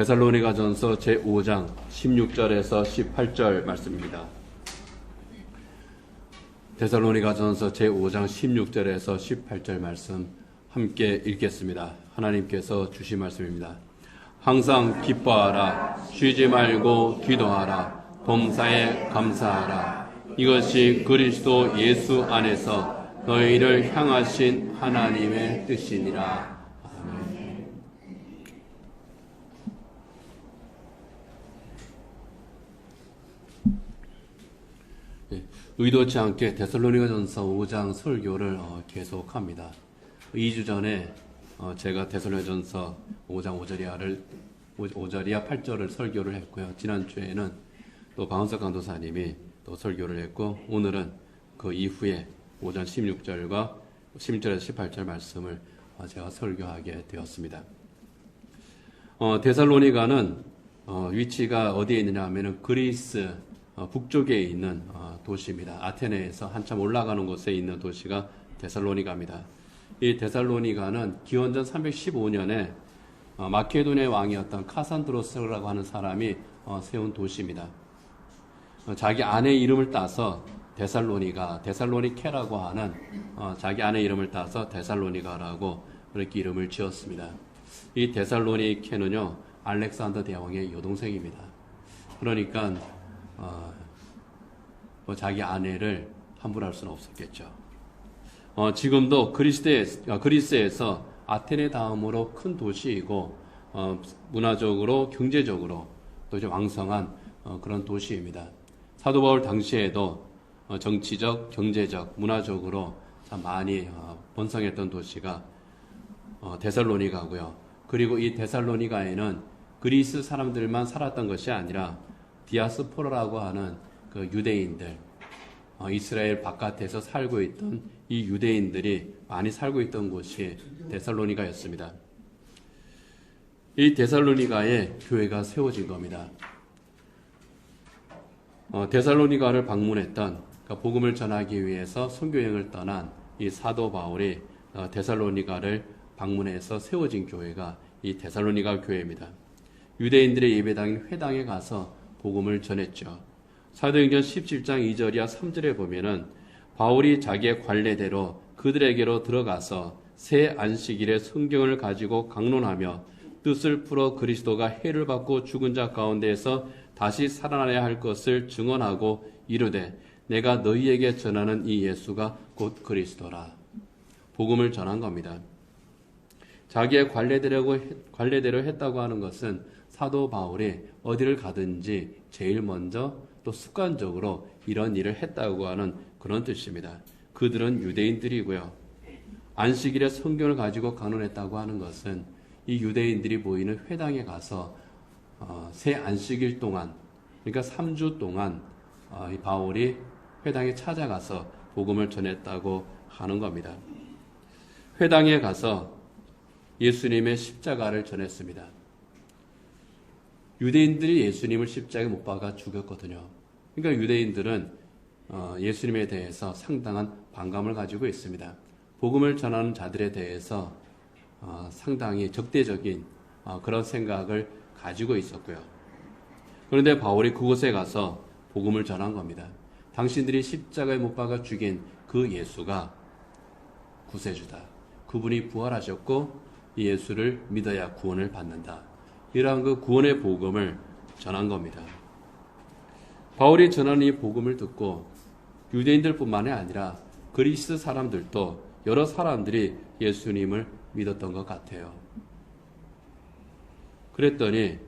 데살로니가전서 제5장 16절에서 18절 말씀입니다. 데살로니가전서 제5장 16절에서 18절 말씀 함께 읽겠습니다. 하나님께서 주신 말씀입니다. 항상 기뻐하라, 쉬지 말고 기도하라, 범사에 감사하라. 이것이 그리스도 예수 안에서 너희를 향하신 하나님의 뜻이니라. 의도치 않게 데살로니가전서 5장 설교를 계속합니다. 2주 전에 제가 데살로니가전서 5장 5절이야 8절을 설교를 했고요. 지난주에는 또 방은석 강도사님이 또 설교를 했고, 오늘은 그 이후에 5장 16절과 16절에서 18절 말씀을 제가 설교하게 되었습니다. 데살로니가는 위치가 어디에 있느냐 하면은 그리스 북쪽에 있는 도시입니다. 아테네에서 한참 올라가는 곳에 있는 도시가 데살로니가입니다. 이 데살로니가는 기원전 315년에 마케도니아의 왕이었던 카산드로스라고 하는 사람이 세운 도시입니다. 자기 아내 이름을 따서 데살로니케라고 하는 자기 아내 이름을 따서 데살로니가라고 그렇게 이름을 지었습니다. 이 데살로니케는요, 알렉산더 대왕의 여동생입니다. 그러니까 자기 아내를 함부로 할 수는 없었겠죠. 지금도 그리스에서 아테네 다음으로 큰 도시이고, 문화적으로, 경제적으로 또 이제 왕성한 그런 도시입니다. 사도 바울 당시에도 정치적, 경제적, 문화적으로 참 많이 번성했던 도시가 데살로니가고요. 그리고 이 데살로니가에는 그리스 사람들만 살았던 것이 아니라 디아스포라라고 하는 그 유대인들, 이스라엘 바깥에서 살고 있던 이 유대인들이 많이 살고 있던 곳이 데살로니가였습니다. 이 데살로니가에 교회가 세워진 겁니다. 데살로니가를 방문했던, 그러니까 복음을 전하기 위해서 선교여행을 떠난 이 사도 바울이 데살로니가를 방문해서 세워진 교회가 이 데살로니가 교회입니다. 유대인들의 예배당인 회당에 가서 복음을 전했죠. 사도행전 17장 2절이야 3절에 보면은 바울이 자기의 관례대로 그들에게로 들어가서 새 안식일에 성경을 가지고 강론하며 뜻을 풀어 그리스도가 해를 받고 죽은 자 가운데에서 다시 살아나야 할 것을 증언하고 이르되 내가 너희에게 전하는 이 예수가 곧 그리스도라. 복음을 전한 겁니다. 자기의 관례대로 했다고 하는 것은 사도 바울이 어디를 가든지 제일 먼저 또 습관적으로 이런 일을 했다고 하는 그런 뜻입니다. 그들은 유대인들이고요. 안식일에 성경을 가지고 강론했다고 하는 것은 이 유대인들이 모이는 회당에 가서 새 안식일 동안, 그러니까 3주 동안 이 바울이 회당에 찾아가서 복음을 전했다고 하는 겁니다. 회당에 가서 예수님의 십자가를 전했습니다. 유대인들이 예수님을 십자가에 못 박아 죽였거든요. 그러니까 유대인들은 예수님에 대해서 상당한 반감을 가지고 있습니다. 복음을 전하는 자들에 대해서 상당히 적대적인 그런 생각을 가지고 있었고요. 그런데 바울이 그곳에 가서 복음을 전한 겁니다. 당신들이 십자가에 못 박아 죽인 그 예수가 구세주다. 그분이 부활하셨고 이 예수를 믿어야 구원을 받는다. 이러한 그 구원의 복음을 전한 겁니다. 바울이 전하는 이 복음을 듣고 유대인들뿐만이 아니라 그리스 사람들도 여러 사람들이 예수님을 믿었던 것 같아요. 그랬더니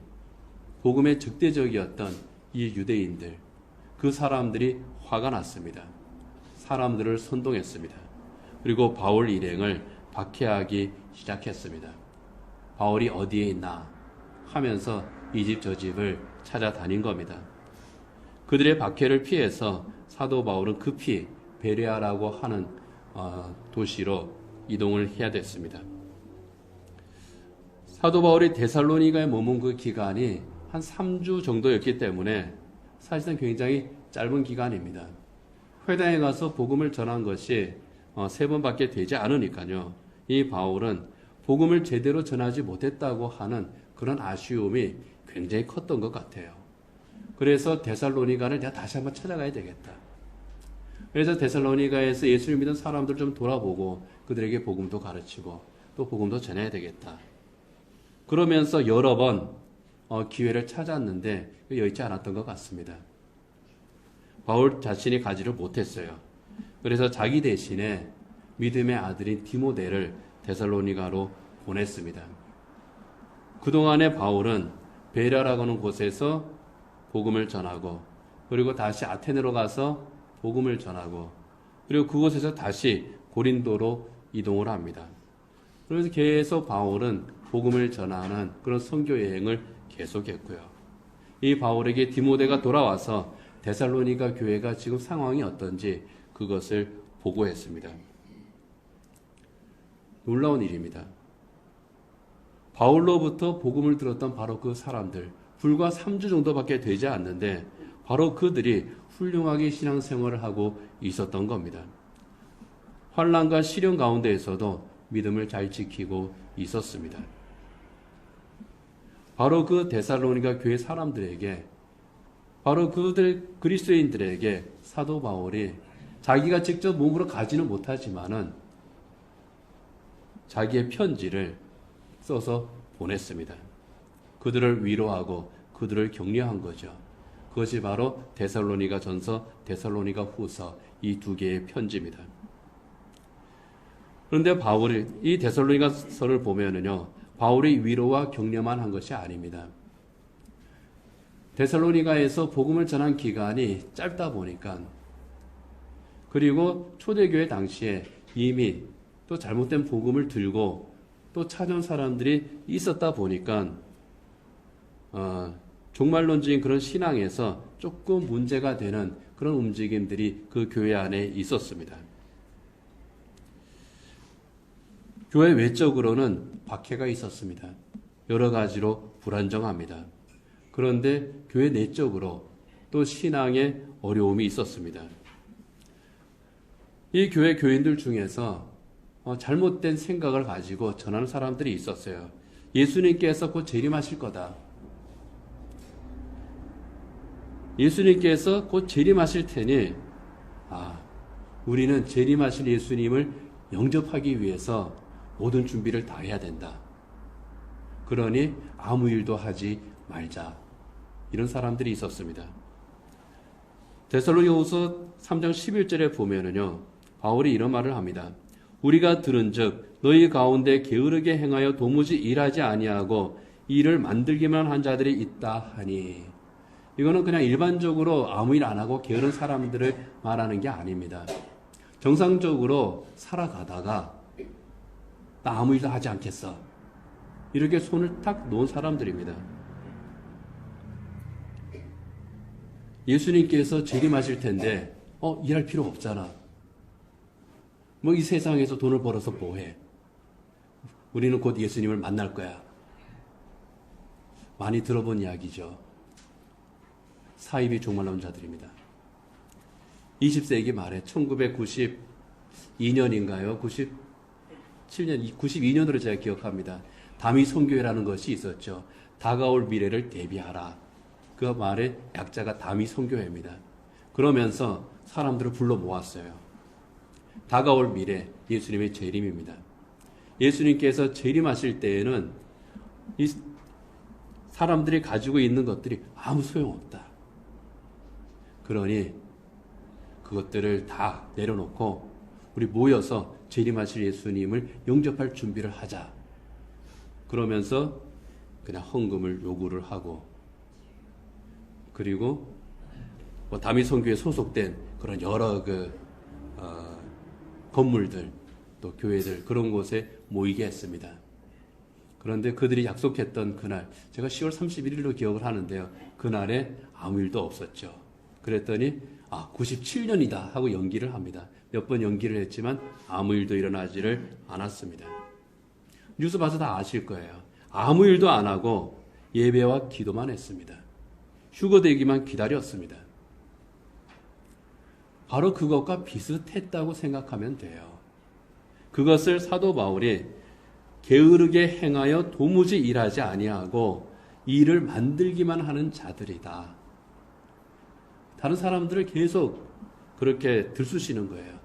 복음에 적대적이었던 이 유대인들, 그 사람들이 화가 났습니다. 사람들을 선동했습니다. 그리고 바울 일행을 박해하기 시작했습니다. 바울이 어디에 있나 하면서 이 집 저 집을 찾아다닌 겁니다. 그들의 박해를 피해서 사도 바울은 급히 베레아라고 하는 도시로 이동을 해야 됐습니다. 사도 바울이 데살로니가에 머문 그 기간이 한 3주 정도였기 때문에 사실상 굉장히 짧은 기간입니다. 회당에 가서 복음을 전한 것이 3번밖에 되지 않으니까요. 이 바울은 복음을 제대로 전하지 못했다고 하는 그런 아쉬움이 굉장히 컸던 것 같아요. 그래서 데살로니가를 내가 다시 한번 찾아가야 되겠다. 그래서 데살로니가에서 예수를 믿은 사람들 좀 돌아보고 그들에게 복음도 가르치고 또 복음도 전해야 되겠다. 그러면서 여러 번 기회를 찾았는데 여의치 않았던 것 같습니다. 바울 자신이 가지를 못했어요. 그래서 자기 대신에 믿음의 아들인 디모데를 데살로니가로 보냈습니다. 그동안에 바울은 베레아라고 하는 곳에서 복음을 전하고 그리고 다시 아테네로 가서 복음을 전하고 그리고 그곳에서 다시 고린도로 이동을 합니다. 그래서 계속 바울은 복음을 전하는 그런 선교 여행을 계속했고요. 이 바울에게 디모데가 돌아와서 데살로니가 교회가 지금 상황이 어떤지 그것을 보고했습니다. 놀라운 일입니다. 바울로부터 복음을 들었던 바로 그 사람들, 불과 3주 정도밖에 되지 않는데 바로 그들이 훌륭하게 신앙생활을 하고 있었던 겁니다. 환난과 시련 가운데에서도 믿음을 잘 지키고 있었습니다. 바로 그 데살로니가 교회 사람들에게, 바로 그들 그리스도인들에게 사도 바울이 자기가 직접 몸으로 가지는 못하지만은 자기의 편지를 써서 보냈습니다. 그들을 위로하고 그들을 격려한 거죠. 그것이 바로 데살로니가 전서, 데살로니가 후서 이 두 개의 편지입니다. 그런데 바울이 이 데살로니가서를 보면은요, 바울이 위로와 격려만 한 것이 아닙니다. 데살로니가에서 복음을 전한 기간이 짧다 보니까 그리고 초대교회 당시에 이미 또 잘못된 복음을 들고 또 찾아온 사람들이 있었다 보니까 종말론적인 그런 신앙에서 조금 문제가 되는 그런 움직임들이 그 교회 안에 있었습니다. 교회 외적으로는 박해가 있었습니다. 여러 가지로 불안정합니다. 그런데 교회 내적으로 또 신앙에 어려움이 있었습니다. 이 교회 교인들 중에서 잘못된 생각을 가지고 전하는 사람들이 있었어요. 예수님께서 곧 재림하실 거다. 예수님께서 곧 재림하실 테니 우리는 재림하실 예수님을 영접하기 위해서 모든 준비를 다 해야 된다. 그러니 아무 일도 하지 말자. 이런 사람들이 있었습니다. 데살로니가후서 3장 11절에 보면은요, 바울이 이런 말을 합니다. 우리가 들은즉 너희 가운데 게으르게 행하여 도무지 일하지 아니하고 일을 만들기만 한 자들이 있다 하니, 이거는 그냥 일반적으로 아무 일 안 하고 게으른 사람들을 말하는 게 아닙니다. 정상적으로 살아가다가 나 아무 일도 하지 않겠어, 이렇게 손을 탁 놓은 사람들입니다. 예수님께서 재림하실 텐데 일할 필요 없잖아. 이 세상에서 돈을 벌어서 뭐해? 우리는 곧 예수님을 만날 거야. 많이 들어본 이야기죠. 사이비 종말론 자들입니다. 20세기 말에 1992년인가요? 97년, 92년으로 제가 기억합니다. 다미 선교회라는 것이 있었죠. 다가올 미래를 대비하라. 그 말의 약자가 다미 선교회입니다. 그러면서 사람들을 불러 모았어요. 다가올 미래, 예수님의 재림입니다. 예수님께서 재림하실 때에는 이 사람들이 가지고 있는 것들이 아무 소용없다. 그러니 그것들을 다 내려놓고 우리 모여서 재림하실 예수님을 영접할 준비를 하자. 그러면서 그냥 헌금을 요구를 하고, 그리고 다미 선교에 소속된 그런 여러 건물들, 또 교회들, 그런 곳에 모이게 했습니다. 그런데 그들이 약속했던 그날, 제가 10월 31일로 기억을 하는데요. 그날에 아무 일도 없었죠. 그랬더니 97년이다 하고 연기를 합니다. 몇 번 연기를 했지만 아무 일도 일어나지를 않았습니다. 뉴스 봐서 다 아실 거예요. 아무 일도 안 하고 예배와 기도만 했습니다. 휴거되기만 기다렸습니다. 바로 그것과 비슷했다고 생각하면 돼요. 그것을 사도 바울이 게으르게 행하여 도무지 일하지 아니하고 일을 만들기만 하는 자들이다. 다른 사람들을 계속 그렇게 들쑤시는 거예요.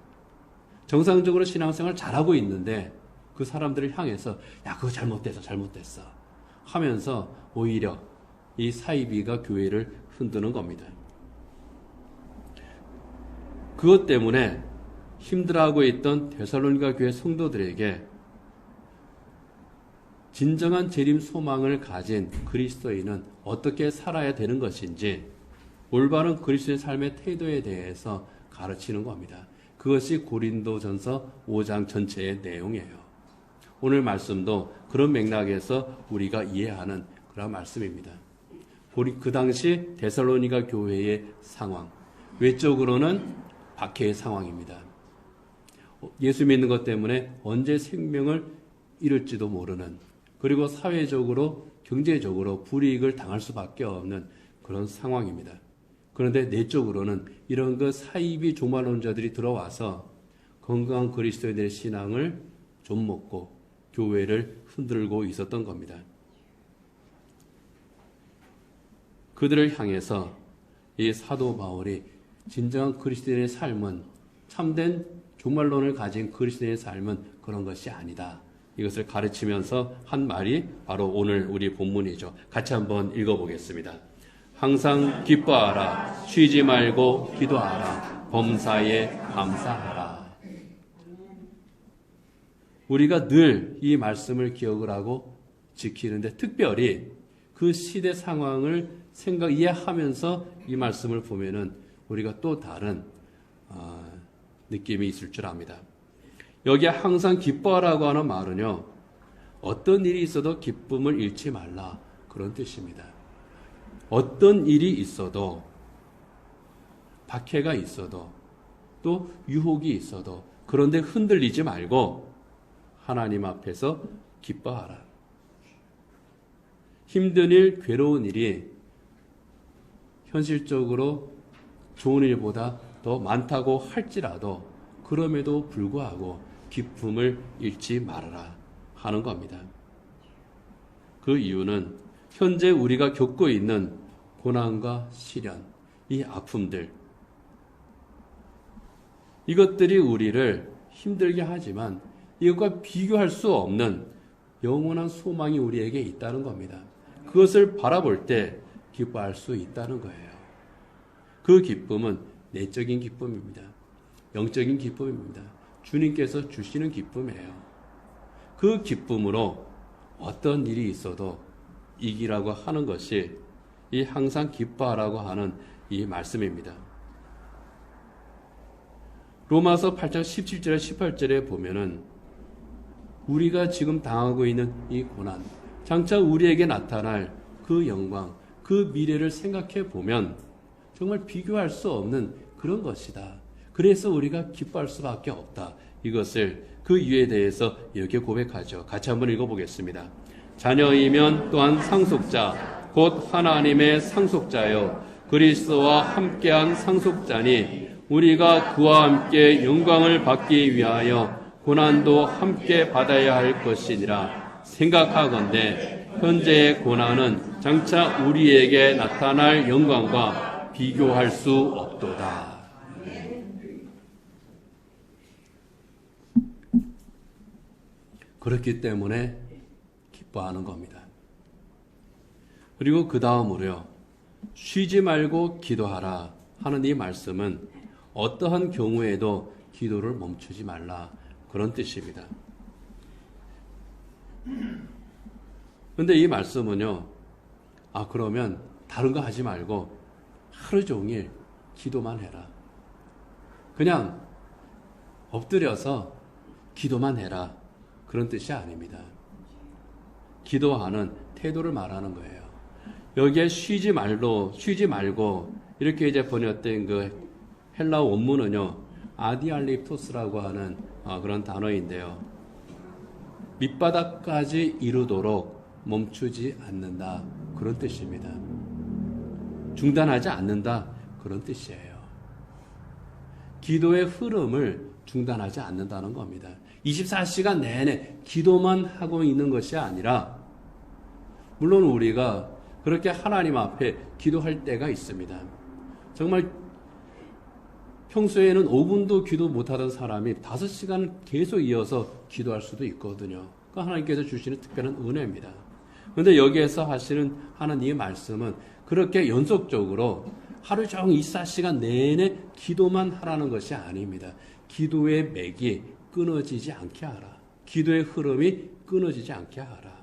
정상적으로 신앙생활 잘하고 있는데 그 사람들을 향해서 야 그거 잘못됐어 하면서 오히려 이 사이비가 교회를 흔드는 겁니다. 그것 때문에 힘들어하고 있던 데살로니가 교회 성도들에게 진정한 재림 소망을 가진 그리스도인은 어떻게 살아야 되는 것인지 올바른 그리스도의 삶의 태도에 대해서 가르치는 겁니다. 그것이 고린도전서 5장 전체의 내용이에요. 오늘 말씀도 그런 맥락에서 우리가 이해하는 그런 말씀입니다. 그 당시 데살로니가 교회의 상황, 외적으로는 박해의 상황입니다. 예수 믿는 것 때문에 언제 생명을 잃을지도 모르는, 그리고 사회적으로 경제적으로 불이익을 당할 수밖에 없는 그런 상황입니다. 그런데 내적으로는 이런 그 사이비 종말론자들이 들어와서 건강한 그리스도인의 신앙을 좀 먹고 교회를 흔들고 있었던 겁니다. 그들을 향해서 이 사도 바울이 진정한 그리스도인의 삶은, 참된 종말론을 가진 그리스도인의 삶은 그런 것이 아니다. 이것을 가르치면서 한 말이 바로 오늘 우리 본문이죠. 같이 한번 읽어보겠습니다. 항상 기뻐하라. 쉬지 말고 기도하라. 범사에 감사하라. 우리가 늘 이 말씀을 기억을 하고 지키는데, 특별히 그 시대 상황을 이해하면서 이 말씀을 보면은 우리가 또 다른 느낌이 있을 줄 압니다. 여기에 항상 기뻐하라고 하는 말은요, 어떤 일이 있어도 기쁨을 잃지 말라, 그런 뜻입니다. 어떤 일이 있어도, 박해가 있어도, 또 유혹이 있어도, 그런데 흔들리지 말고 하나님 앞에서 기뻐하라. 힘든 일, 괴로운 일이 현실적으로 좋은 일보다 더 많다고 할지라도 그럼에도 불구하고 기쁨을 잃지 말아라 하는 겁니다. 그 이유는 현재 우리가 겪고 있는 고난과 시련, 이 아픔들, 이것들이 우리를 힘들게 하지만 이것과 비교할 수 없는 영원한 소망이 우리에게 있다는 겁니다. 그것을 바라볼 때 기뻐할 수 있다는 거예요. 그 기쁨은 내적인 기쁨입니다. 영적인 기쁨입니다. 주님께서 주시는 기쁨이에요. 그 기쁨으로 어떤 일이 있어도 이기라고 하는 것이 이 항상 기뻐하라고 하는 이 말씀입니다. 로마서 8장 17절에 18절에 보면은 우리가 지금 당하고 있는 이 고난, 장차 우리에게 나타날 그 영광, 그 미래를 생각해 보면 정말 비교할 수 없는 그런 것이다. 그래서 우리가 기뻐할 수밖에 없다. 이것을 그 이유에 대해서 이렇게 고백하죠. 같이 한번 읽어보겠습니다. 자녀이면 또한 상속자, 곧 하나님의 상속자요 그리스도와 함께한 상속자니 우리가 그와 함께 영광을 받기 위하여 고난도 함께 받아야 할 것이니라. 생각하건대 현재의 고난은 장차 우리에게 나타날 영광과 비교할 수 없도다. 그렇기 때문에 기뻐하는 겁니다. 그리고 그 다음으로요, 쉬지 말고 기도하라 하는 이 말씀은 어떠한 경우에도 기도를 멈추지 말라, 그런 뜻입니다. 근데 이 말씀은요, 그러면 다른 거 하지 말고 하루 종일 기도만 해라. 그냥 엎드려서 기도만 해라. 그런 뜻이 아닙니다. 기도하는 태도를 말하는 거예요. 여기에 쉬지 말고 이렇게 이제 번역된 그 헬라어 원문은요, 아디알립토스라고 하는 그런 단어인데요. 밑바닥까지 이루도록 멈추지 않는다, 그런 뜻입니다. 중단하지 않는다, 그런 뜻이에요. 기도의 흐름을 중단하지 않는다는 겁니다. 24시간 내내 기도만 하고 있는 것이 아니라 물론 우리가 그렇게 하나님 앞에 기도할 때가 있습니다. 정말 평소에는 5분도 기도 못하던 사람이 5시간을 계속 이어서 기도할 수도 있거든요. 그 하나님께서 주시는 특별한 은혜입니다. 그런데 여기에서 하시는 하나님의 말씀은 그렇게 연속적으로 하루 종일 24시간 내내 기도만 하라는 것이 아닙니다. 기도의 맥이 끊어지지 않게 하라. 기도의 흐름이 끊어지지 않게 하라.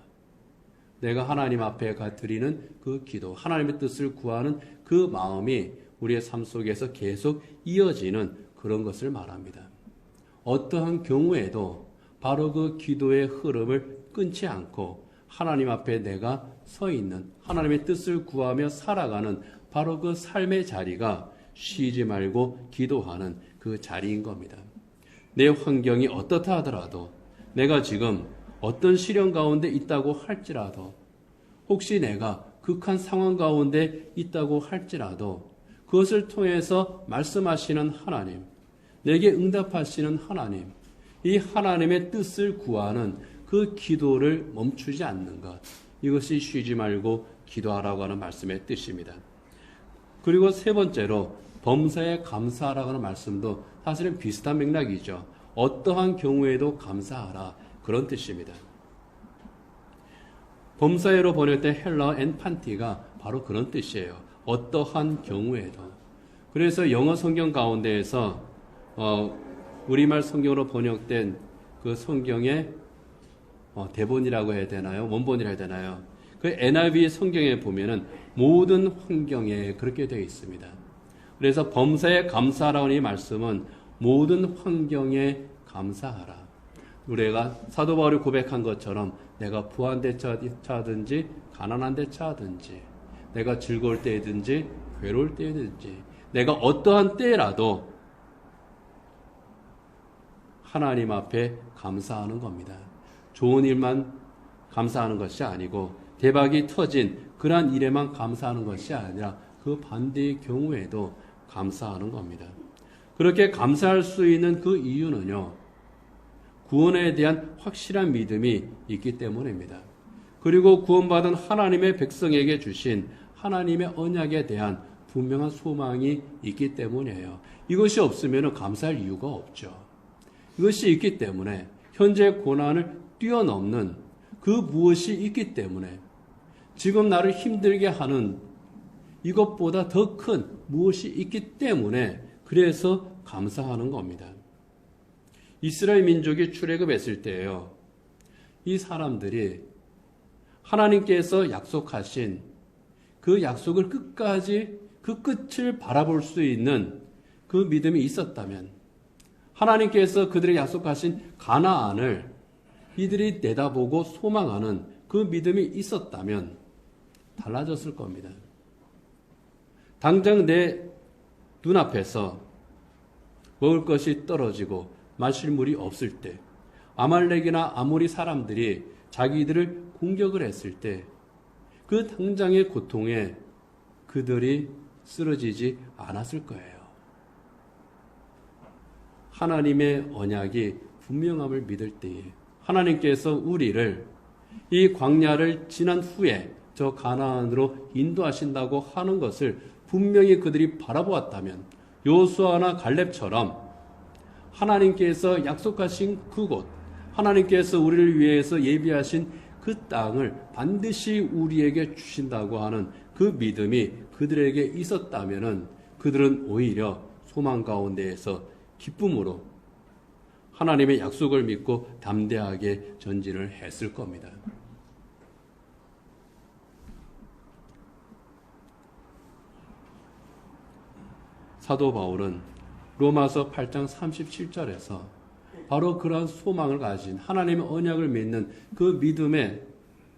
내가 하나님 앞에 드리는 그 기도, 하나님의 뜻을 구하는 그 마음이 우리의 삶 속에서 계속 이어지는 그런 것을 말합니다. 어떠한 경우에도 바로 그 기도의 흐름을 끊지 않고 하나님 앞에 내가 서 있는, 하나님의 뜻을 구하며 살아가는 바로 그 삶의 자리가 쉬지 말고 기도하는 그 자리인 겁니다. 내 환경이 어떻다 하더라도, 내가 지금 어떤 시련 가운데 있다고 할지라도, 혹시 내가 극한 상황 가운데 있다고 할지라도 그것을 통해서 말씀하시는 하나님, 내게 응답하시는 하나님, 이 하나님의 뜻을 구하는 그 기도를 멈추지 않는 것, 이것이 쉬지 말고 기도하라고 하는 말씀의 뜻입니다. 그리고 세 번째로 범사에 감사하라고 하는 말씀도 사실은 비슷한 맥락이죠. 어떠한 경우에도 감사하라, 그런 뜻입니다. 범사에로 번역될 때 헬라어 엔판티가 바로 그런 뜻이에요. 어떠한 경우에도. 그래서 영어 성경 가운데에서 우리말 성경으로 번역된 그 성경의 대본이라고 해야 되나요? 원본이라 해야 되나요? 그 NIV 성경에 보면은 모든 환경에 그렇게 되어 있습니다. 그래서 범사에 감사하라는 이 말씀은 모든 환경에 감사하라. 우리가 사도 바울이 고백한 것처럼 내가 부한 데 처하든지 가난한 데 처하든지, 내가 즐거울 때든지 괴로울 때든지, 내가 어떠한 때라도 하나님 앞에 감사하는 겁니다. 좋은 일만 감사하는 것이 아니고 대박이 터진 그러한 일에만 감사하는 것이 아니라 그 반대의 경우에도 감사하는 겁니다. 그렇게 감사할 수 있는 그 이유는요, 구원에 대한 확실한 믿음이 있기 때문입니다. 그리고 구원받은 하나님의 백성에게 주신 하나님의 언약에 대한 분명한 소망이 있기 때문이에요. 이것이 없으면 감사할 이유가 없죠. 이것이 있기 때문에 현재 고난을 뛰어넘는 그 무엇이 있기 때문에 지금 나를 힘들게 하는 이것보다 더 큰 무엇이 있기 때문에 그래서 감사하는 겁니다. 이스라엘 민족이 출애굽했을 때예요. 이 사람들이 하나님께서 약속하신 그 약속을 끝까지 그 끝을 바라볼 수 있는 그 믿음이 있었다면, 하나님께서 그들의 약속하신 가나안을 이들이 내다보고 소망하는 그 믿음이 있었다면 달라졌을 겁니다. 당장 내 눈앞에서 먹을 것이 떨어지고 마실 물이 없을 때, 아말렉이나 아모리 사람들이 자기들을 공격을 했을 때 그 당장의 고통에 그들이 쓰러지지 않았을 거예요. 하나님의 언약이 분명함을 믿을 때에 하나님께서 우리를 이 광야를 지난 후에 저 가나안으로 인도하신다고 하는 것을 분명히 그들이 바라보았다면, 요수아나 갈렙처럼 하나님께서 약속하신 그곳, 하나님께서 우리를 위해서 예비하신 그 땅을 반드시 우리에게 주신다고 하는 그 믿음이 그들에게 있었다면 그들은 오히려 소망 가운데에서 기쁨으로 하나님의 약속을 믿고 담대하게 전진을 했을 겁니다. 사도 바울은 로마서 8장 37절에서 바로 그러한 소망을 가진 하나님의 언약을 믿는 그 믿음의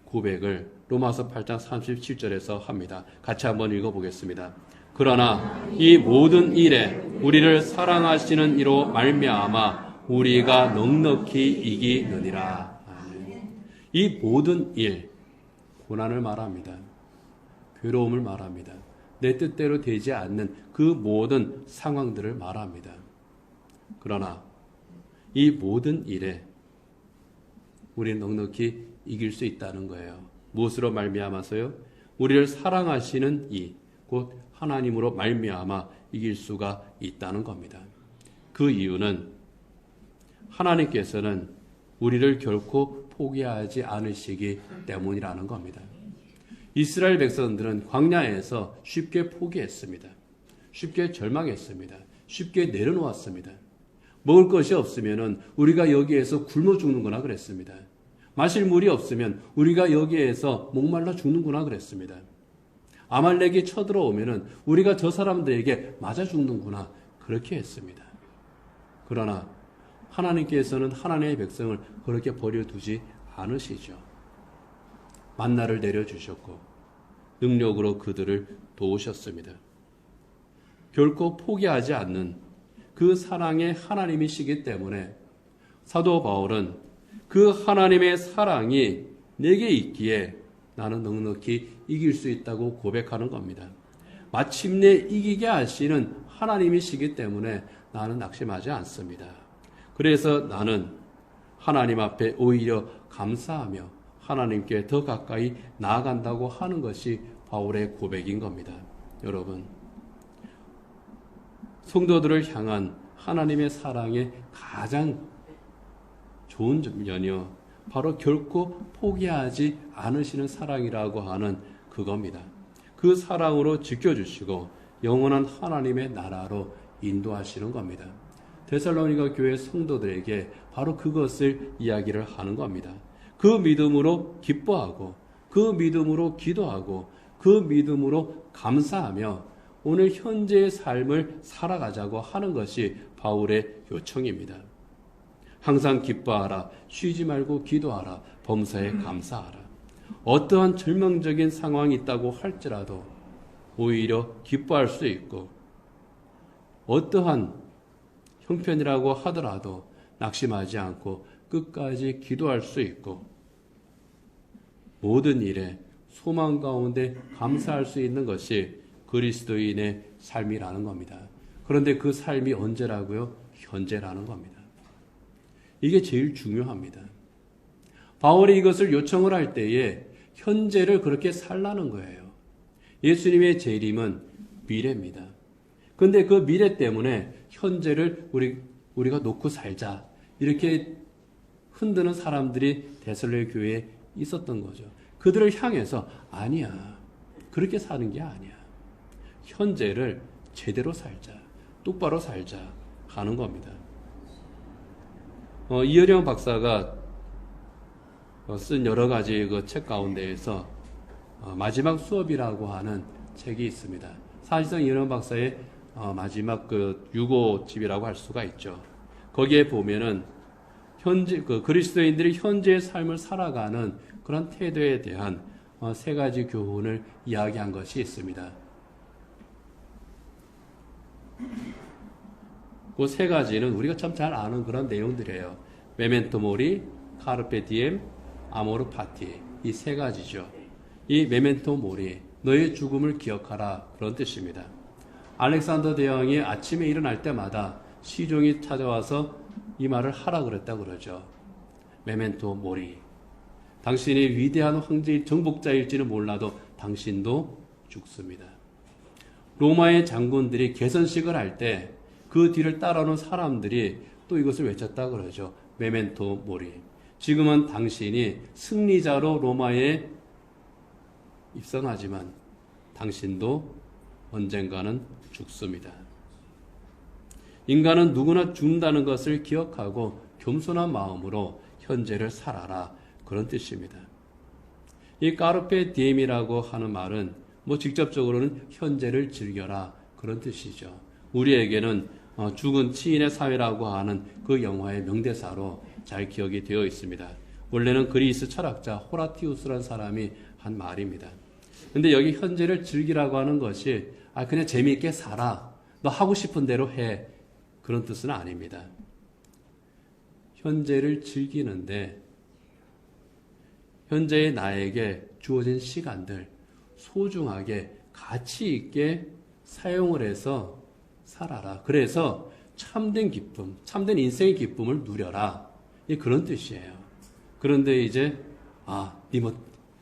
고백을 로마서 8장 37절에서 합니다. 같이 한번 읽어보겠습니다. 그러나 이 모든 일에 우리를 사랑하시는 이로 말미암아 우리가 넉넉히 이기느니라. 이 모든 일, 고난을 말합니다. 괴로움을 말합니다. 내 뜻대로 되지 않는 그 모든 상황들을 말합니다. 그러나 이 모든 일에 우리는 넉넉히 이길 수 있다는 거예요. 무엇으로 말미암아서요? 우리를 사랑하시는 이 곧 하나님으로 말미암아 이길 수가 있다는 겁니다. 그 이유는 하나님께서는 우리를 결코 포기하지 않으시기 때문이라는 겁니다. 이스라엘 백성들은 광야에서 쉽게 포기했습니다. 쉽게 절망했습니다. 쉽게 내려놓았습니다. 먹을 것이 없으면 우리가 여기에서 굶어 죽는구나 그랬습니다. 마실 물이 없으면 우리가 여기에서 목말라 죽는구나 그랬습니다. 아말렉이 쳐들어오면 우리가 저 사람들에게 맞아 죽는구나 그렇게 했습니다. 그러나 하나님께서는 하나님의 백성을 그렇게 버려두지 않으시죠. 만나를 내려주셨고 능력으로 그들을 도우셨습니다. 결코 포기하지 않는 그 사랑의 하나님이시기 때문에 사도 바울은 그 하나님의 사랑이 내게 있기에 나는 넉넉히 이길 수 있다고 고백하는 겁니다. 마침내 이기게 하시는 하나님이시기 때문에 나는 낙심하지 않습니다. 그래서 나는 하나님 앞에 오히려 감사하며 하나님께 더 가까이 나아간다고 하는 것이 바울의 고백인 겁니다. 여러분, 성도들을 향한 하나님의 사랑의 가장 좋은 면이요, 바로 결코 포기하지 않으시는 사랑이라고 하는 그겁니다. 그 사랑으로 지켜주시고 영원한 하나님의 나라로 인도하시는 겁니다. 데살로니가 교회 성도들에게 바로 그것을 이야기를 하는 겁니다. 그 믿음으로 기뻐하고 그 믿음으로 기도하고 그 믿음으로 감사하며 오늘 현재의 삶을 살아가자고 하는 것이 바울의 요청입니다. 항상 기뻐하라, 쉬지 말고 기도하라, 범사에 감사하라. 어떠한 절망적인 상황이 있다고 할지라도 오히려 기뻐할 수 있고, 어떠한 형편이라고 하더라도 낙심하지 않고 끝까지 기도할 수 있고, 모든 일에 소망 가운데 감사할 수 있는 것이 그리스도인의 삶이라는 겁니다. 그런데 그 삶이 언제라고요? 현재라는 겁니다. 이게 제일 중요합니다. 바울이 이것을 요청을 할 때에 현재를 그렇게 살라는 거예요. 예수님의 재림은 미래입니다. 근데 그 미래 때문에 현재를 우리가 놓고 살자, 이렇게 흔드는 사람들이 데살로니가 교회에 있었던 거죠. 그들을 향해서 아니야, 그렇게 사는 게 아니야, 현재를 제대로 살자, 똑바로 살자 하는 겁니다. 이어령 박사가 쓴 여러 가지 그 책 가운데에서 마지막 수업이라고 하는 책이 있습니다. 사실상 이어령 박사의 마지막 그 유고집이라고 할 수가 있죠. 거기에 보면은 현재 그리스도인들이 현재의 삶을 살아가는 그런 태도에 대한 세 가지 교훈을 이야기한 것이 있습니다. 그 세 가지는 우리가 참 잘 아는 그런 내용들이에요. 메멘토 모리, 카르페 디엠, 아모르 파티, 이 세 가지죠. 이 메멘토 모리, 너의 죽음을 기억하라, 그런 뜻입니다. 알렉산더 대왕이 아침에 일어날 때마다 시종이 찾아와서 이 말을 하라 그랬다 그러죠. 메멘토 모리, 당신이 위대한 황제의 정복자일지는 몰라도 당신도 죽습니다. 로마의 장군들이 개선식을 할 때 그 뒤를 따라오는 사람들이 또 이것을 외쳤다 그러죠. 메멘토 모리. 지금은 당신이 승리자로 로마에 입성하지만 당신도 언젠가는 죽습니다. 인간은 누구나 죽는다는 것을 기억하고 겸손한 마음으로 현재를 살아라, 그런 뜻입니다. 이 까르페 디엠이라고 하는 말은 직접적으로는 현재를 즐겨라, 그런 뜻이죠. 우리에게는 죽은 치인의 사회라고 하는 그 영화의 명대사로 잘 기억이 되어 있습니다. 원래는 그리스 철학자 호라티우스라는 사람이 한 말입니다. 근데 여기 현재를 즐기라고 하는 것이 그냥 재미있게 살아, 너 하고 싶은 대로 해, 그런 뜻은 아닙니다. 현재를 즐기는데 현재의 나에게 주어진 시간들 소중하게 가치 있게 사용을 해서 살아라. 그래서 참된 기쁨, 참된 인생의 기쁨을 누려라, 그런 뜻이에요. 그런데 이제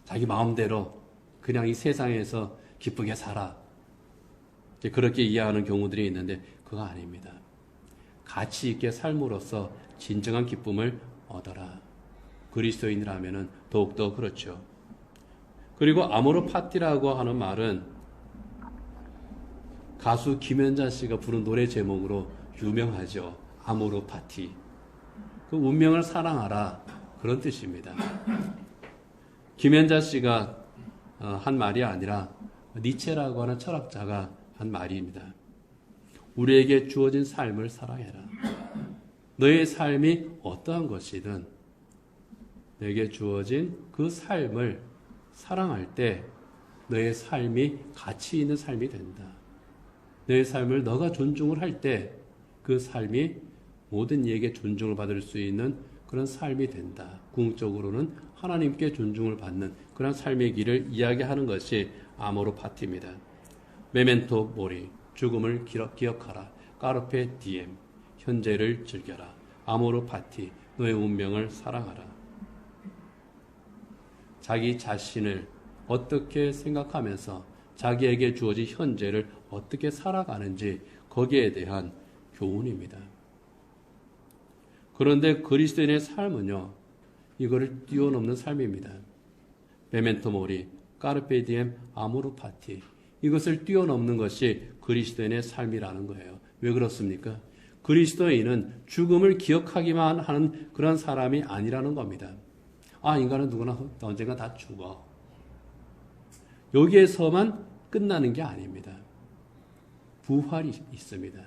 자기 마음대로 그냥 이 세상에서 기쁘게 살아. 이제 그렇게 이해하는 경우들이 있는데 그거 아닙니다. 가치 있게 삶으로써 진정한 기쁨을 얻어라. 그리스도인이라면은 더욱더 그렇죠. 그리고 아모르 파티라고 하는 말은 가수 김연자 씨가 부른 노래 제목으로 유명하죠. 아모르 파티. 그 운명을 사랑하라. 그런 뜻입니다. 김연자 씨가 한 말이 아니라 니체라고 하는 철학자가 한 말입니다. 우리에게 주어진 삶을 사랑해라. 너의 삶이 어떠한 것이든 내게 주어진 그 삶을 사랑할 때 너의 삶이 가치 있는 삶이 된다. 너의 삶을 너가 존중을 할 때 그 삶이 모든 이에게 존중을 받을 수 있는 그런 삶이 된다. 궁극적으로는 하나님께 존중을 받는 그런 삶의 길을 이야기하는 것이 아모르 파티입니다. 메멘토 모리, 죽음을 기억하라. 까르페 디엠, 현재를 즐겨라. 아모르 파티, 너의 운명을 사랑하라. 자기 자신을 어떻게 생각하면서 자기에게 주어진 현재를 어떻게 살아가는지 거기에 대한 교훈입니다. 그런데 그리스도인의 삶은요, 이거를 뛰어넘는 삶입니다. 메멘토 모리, 까르페 디엠, 아모르 파티, 이것을 뛰어넘는 것이 그리스도인의 삶이라는 거예요. 왜 그렇습니까? 그리스도인은 죽음을 기억하기만 하는 그런 사람이 아니라는 겁니다. 인간은 누구나 언젠가 다 죽어. 여기에서만 끝나는 게 아닙니다. 부활이 있습니다.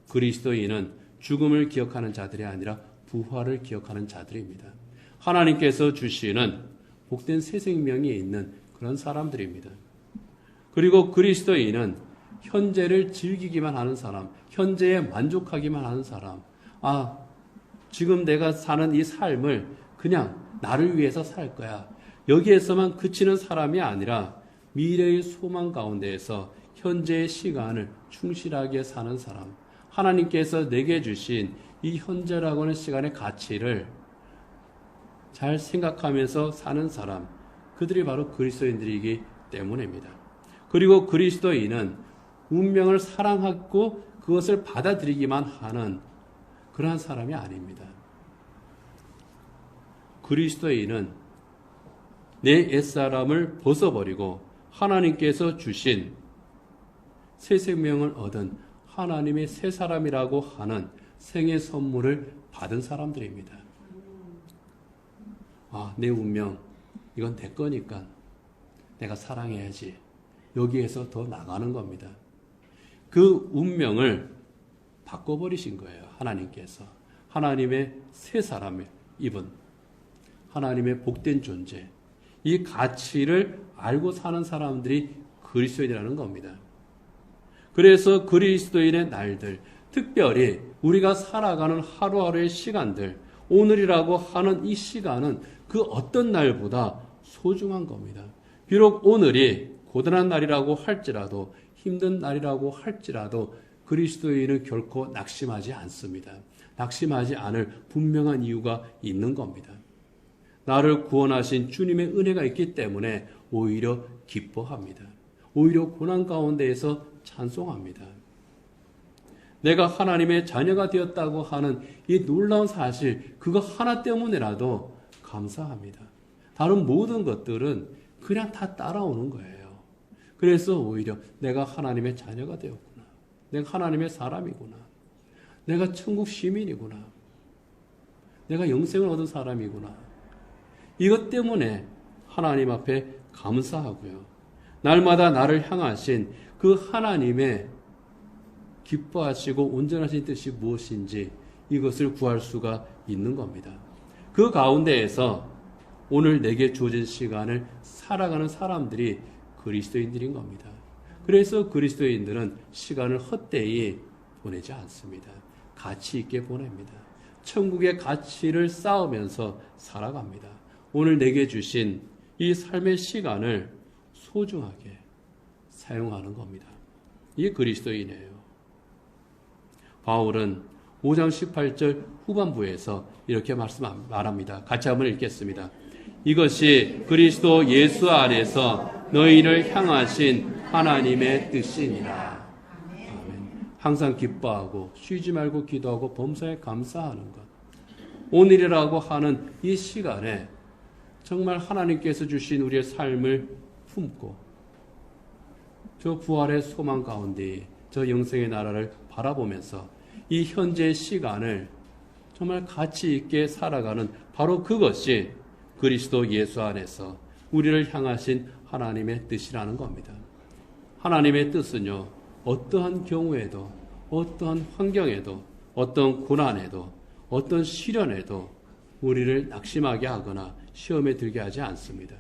그리스도인은 죽음을 기억하는 자들이 아니라 부활을 기억하는 자들입니다. 하나님께서 주시는 복된 새 생명이 있는 그런 사람들입니다. 그리고 그리스도인은 현재를 즐기기만 하는 사람, 현재에 만족하기만 하는 사람, 지금 내가 사는 이 삶을 그냥 나를 위해서 살 거야. 여기에서만 그치는 사람이 아니라 미래의 소망 가운데에서 현재의 시간을 충실하게 사는 사람, 하나님께서 내게 주신 이 현재라고 하는 시간의 가치를 잘 생각하면서 사는 사람, 그들이 바로 그리스도인들이기 때문입니다. 그리고 그리스도인은 운명을 사랑하고 그것을 받아들이기만 하는 그러한 사람이 아닙니다. 그리스도인은 내 옛사람을 벗어버리고 하나님께서 주신 새 생명을 얻은 하나님의 새 사람이라고 하는 생의 선물을 받은 사람들입니다. 내 운명, 이건 내 거니까 내가 사랑해야지. 여기에서 더 나가는 겁니다. 그 운명을 바꿔버리신 거예요. 하나님께서. 하나님의 새 사람을 입은 하나님의 복된 존재, 이 가치를 알고 사는 사람들이 그리스도인이라는 겁니다. 그래서 그리스도인의 날들, 특별히 우리가 살아가는 하루하루의 시간들, 오늘이라고 하는 이 시간은 그 어떤 날보다 소중한 겁니다. 비록 오늘이 고단한 날이라고 할지라도, 힘든 날이라고 할지라도 그리스도인은 결코 낙심하지 않습니다. 낙심하지 않을 분명한 이유가 있는 겁니다. 나를 구원하신 주님의 은혜가 있기 때문에 오히려 기뻐합니다. 오히려 고난 가운데에서 찬송합니다. 내가 하나님의 자녀가 되었다고 하는 이 놀라운 사실, 그거 하나 때문에라도 감사합니다. 다른 모든 것들은 그냥 다 따라오는 거예요. 그래서 오히려 내가 하나님의 자녀가 되었구나. 내가 하나님의 사람이구나. 내가 천국 시민이구나. 내가 영생을 얻은 사람이구나. 이것 때문에 하나님 앞에 감사하고요. 날마다 나를 향하신 그 하나님의 기뻐하시고 온전하신 뜻이 무엇인지 이것을 구할 수가 있는 겁니다. 그 가운데에서 오늘 내게 주어진 시간을 살아가는 사람들이 그리스도인들인 겁니다. 그래서 그리스도인들은 시간을 헛되이 보내지 않습니다. 가치 있게 보냅니다. 천국의 가치를 쌓으면서 살아갑니다. 오늘 내게 주신 이 삶의 시간을 소중하게 사용하는 겁니다. 이게 그리스도인이에요. 바울은 5장 18절 후반부에서 이렇게 말합니다. 같이 한번 읽겠습니다. 이것이 그리스도 예수 안에서 너희를 향하신 하나님의 뜻이니라. 아멘. 항상 기뻐하고 쉬지 말고 기도하고 범사에 감사하는 것. 오늘이라고 하는 이 시간에 정말 하나님께서 주신 우리의 삶을 품고 저 부활의 소망 가운데 저 영생의 나라를 바라보면서 이 현재의 시간을 정말 가치 있게 살아가는 바로 그것이 그리스도 예수 안에서 우리를 향하신 하나님의 뜻이라는 겁니다. 하나님의 뜻은요, 어떠한 경우에도, 어떠한 환경에도, 어떤 고난에도, 어떤 시련에도 우리를 낙심하게 하거나 시험에 들게 하지 않습니다.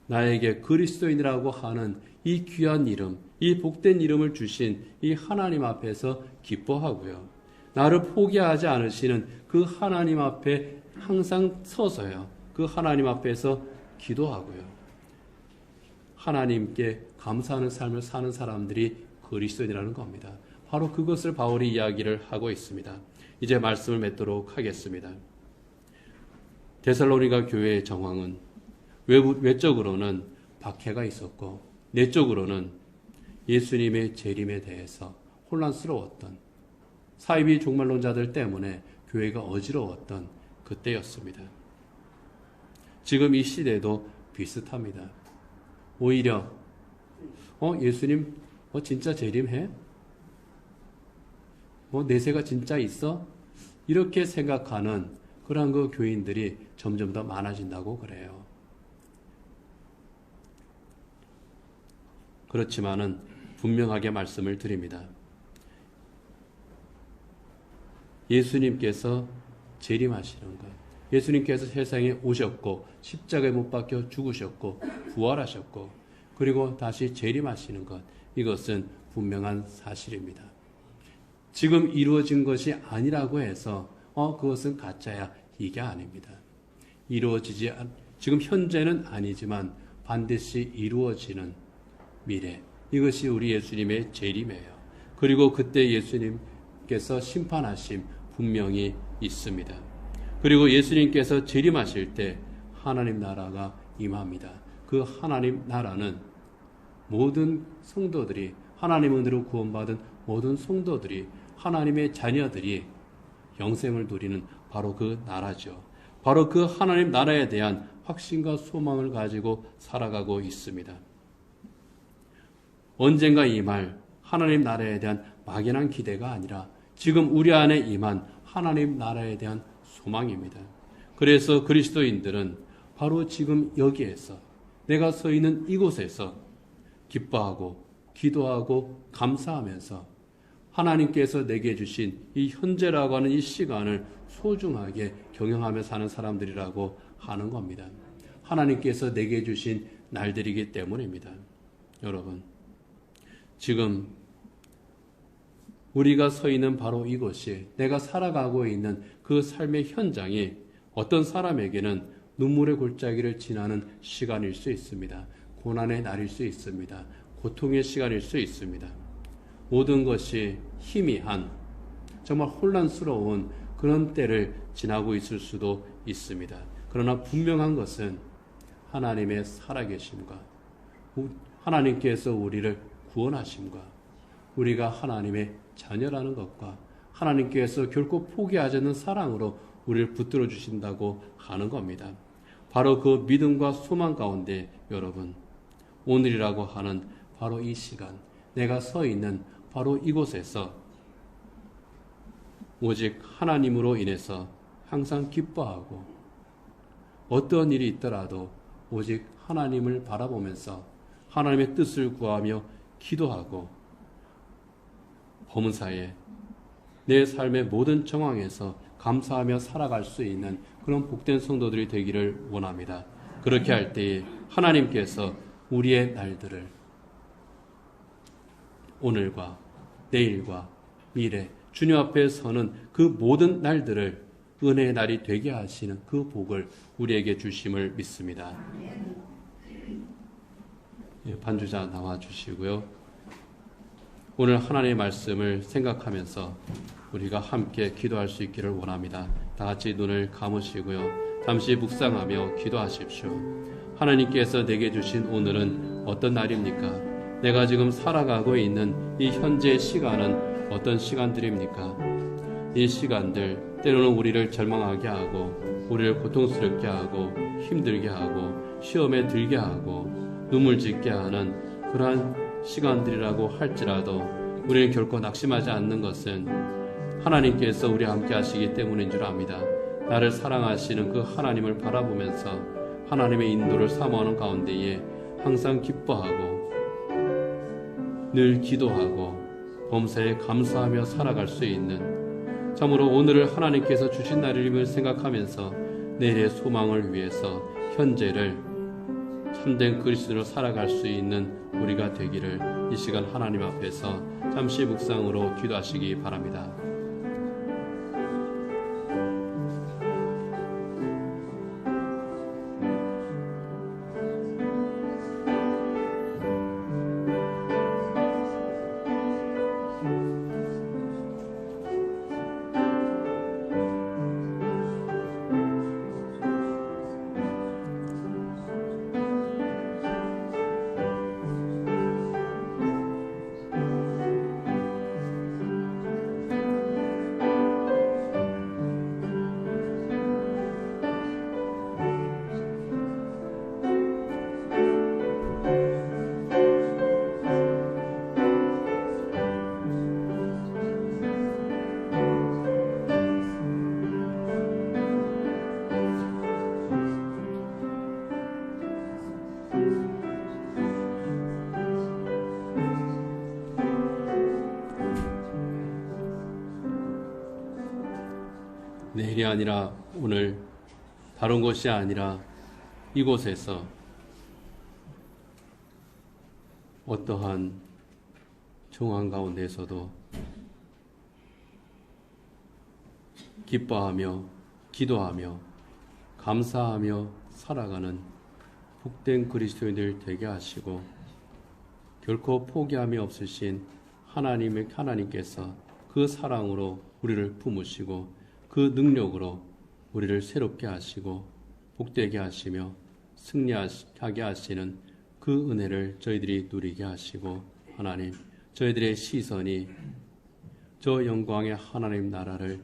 나에게 그리스도인이라고 하는 이 귀한 이름, 이 복된 이름을 주신 이 하나님 앞에서 기뻐하고요. 나를 포기하지 않으시는 그 하나님 앞에 항상 서서요. 그 하나님 앞에서 기도하고요. 하나님께 감사하는 삶을 사는 사람들이 그리스도인이라는 겁니다. 바로 그것을 바울이 이야기를 하고 있습니다. 이제 말씀을 맺도록 하겠습니다. 데살로니가 교회의 정황은 외적으로는 박해가 있었고 내적으로는 예수님의 재림에 대해서 혼란스러웠던 사이비 종말론자들 때문에 교회가 어지러웠던 그때였습니다. 지금 이 시대도 비슷합니다. 오히려 예수님 진짜 재림해? 내세가 진짜 있어? 이렇게 생각하는 그런 그 교인들이 점점 더 많아진다고 그래요. 그렇지만은 분명하게 말씀을 드립니다. 예수님께서 재림하시는 것, 예수님께서 세상에 오셨고 십자가에 못 박혀 죽으셨고 부활하셨고 그리고 다시 재림하시는 것, 이것은 분명한 사실입니다. 지금 이루어진 것이 아니라고 해서 그것은 가짜야, 이게 아닙니다. 지금 현재는 아니지만 반드시 이루어지는 미래, 이것이 우리 예수님의 재림이에요. 그리고 그때 예수님께서 심판하심 분명히 있습니다. 그리고 예수님께서 재림하실 때 하나님 나라가 임합니다. 그 하나님 나라는 모든 성도들이, 하나님 은혜로 구원받은 모든 성도들이, 하나님의 자녀들이 영생을 누리는 바로 그 나라죠. 바로 그 하나님 나라에 대한 확신과 소망을 가지고 살아가고 있습니다. 언젠가 임할 하나님 나라에 대한 막연한 기대가 아니라 지금 우리 안에 임한 하나님 나라에 대한 소망입니다. 그래서 그리스도인들은 바로 지금 여기에서, 내가 서 있는 이곳에서 기뻐하고 기도하고 감사하면서 하나님께서 내게 주신 이 현재라고 하는 이 시간을 소중하게 경영하며 사는 사람들이라고 하는 겁니다. 하나님께서 내게 주신 날들이기 때문입니다. 여러분, 지금 우리가 서 있는 바로 이곳이, 내가 살아가고 있는 그 삶의 현장이 어떤 사람에게는 눈물의 골짜기를 지나는 시간일 수 있습니다. 고난의 날일 수 있습니다. 고통의 시간일 수 있습니다. 모든 것이 희미한, 정말 혼란스러운 그런 때를 지나고 있을 수도 있습니다. 그러나 분명한 것은 하나님의 살아계심과 하나님께서 우리를 구원하심과 우리가 하나님의 자녀라는 것과 하나님께서 결코 포기하지 않는 사랑으로 우리를 붙들어 주신다고 하는 겁니다. 바로 그 믿음과 소망 가운데 여러분, 오늘이라고 하는 바로 이 시간, 내가 서 있는 바로 이곳에서 오직 하나님으로 인해서 항상 기뻐하고 어떤 일이 있더라도 오직 하나님을 바라보면서 하나님의 뜻을 구하며 기도하고 범사에 내 삶의 모든 정황에서 감사하며 살아갈 수 있는 그런 복된 성도들이 되기를 원합니다. 그렇게 할 때에 하나님께서 우리의 날들을, 오늘과 내일과 미래, 주님 앞에 서는 그 모든 날들을 은혜의 날이 되게 하시는 그 복을 우리에게 주심을 믿습니다. 반주자 나와 주시고요. 오늘 하나님의 말씀을 생각하면서 우리가 함께 기도할 수 있기를 원합니다. 다 같이 눈을 감으시고요. 잠시 묵상하며 기도하십시오. 하나님께서 내게 주신 오늘은 어떤 날입니까? 내가 지금 살아가고 있는 이 현재 시간은 어떤 시간들입니까? 이 시간들 때로는 우리를 절망하게 하고 우리를 고통스럽게 하고 힘들게 하고 시험에 들게 하고 눈물 짓게 하는 그러한 시간들이라고 할지라도 우리는 결코 낙심하지 않는 것은 하나님께서 우리와 함께 하시기 때문인 줄 압니다. 나를 사랑하시는 그 하나님을 바라보면서 하나님의 인도를 사모하는 가운데에 항상 기뻐하고 늘 기도하고 범사에 감사하며 살아갈 수 있는, 참으로 오늘을 하나님께서 주신 날임을 생각하면서 내일의 소망을 위해서 현재를 참된 그리스도로 살아갈 수 있는 우리가 되기를 이 시간 하나님 앞에서 잠시 묵상으로 기도하시기 바랍니다. 내일이 아니라 오늘, 다른 곳이 아니라 이곳에서 어떠한 정황 가운데서도 기뻐하며 기도하며 감사하며 살아가는 복된 그리스도인들 되게 하시고 결코 포기함이 없으신 하나님께서 그 사랑으로 우리를 품으시고 그 능력으로 우리를 새롭게 하시고 복되게 하시며 승리하게 하시는 그 은혜를 저희들이 누리게 하시고, 하나님, 저희들의 시선이 저 영광의 하나님 나라를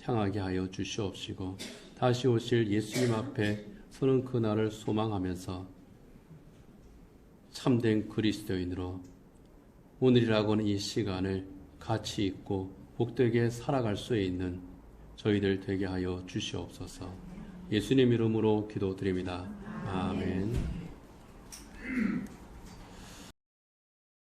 향하게 하여 주시옵시고 다시 오실 예수님 앞에 서는 그날을 소망하면서 참된 그리스도인으로 오늘이라고는 이 시간을 가치 있고 복되게 살아갈 수 있는 저희들 되게 하여 주시옵소서. 예수님 이름으로 기도드립니다. 아멘.